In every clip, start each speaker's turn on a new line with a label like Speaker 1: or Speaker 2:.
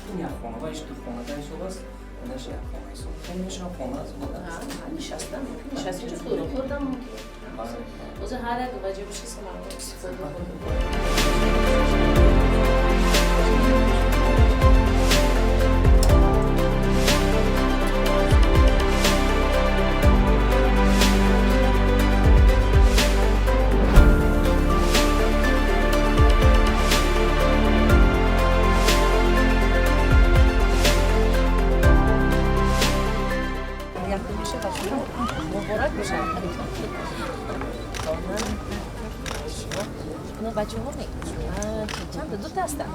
Speaker 1: این یک خانه و ایش تو خانه در ایشو بست اینش یک خانه ایشو این میشن خانه از بودن
Speaker 2: نشستم نشستی چه خود خوردم اوزه هر یک وجه بشه سلام استفاده مبارک بشه اونا بچه ها میگن چند دو تا هستن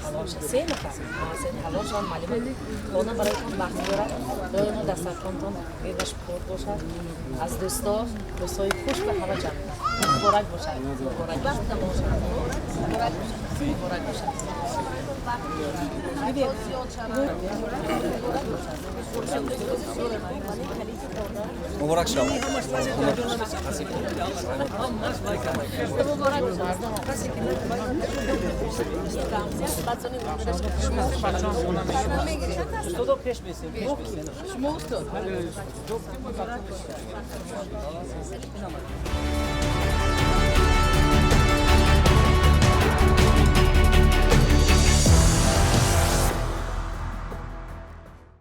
Speaker 2: حلال شد سه نفر سه حلال شد معلومه اونا برایتون وقت داره اونا دسترخوانتون ایدش پر باشد از دوستای خوش به همه جمع مبارک باشد مبارک وقت باشه مبارک باشه مبارک باشه
Speaker 3: مبارک شما
Speaker 2: مبارک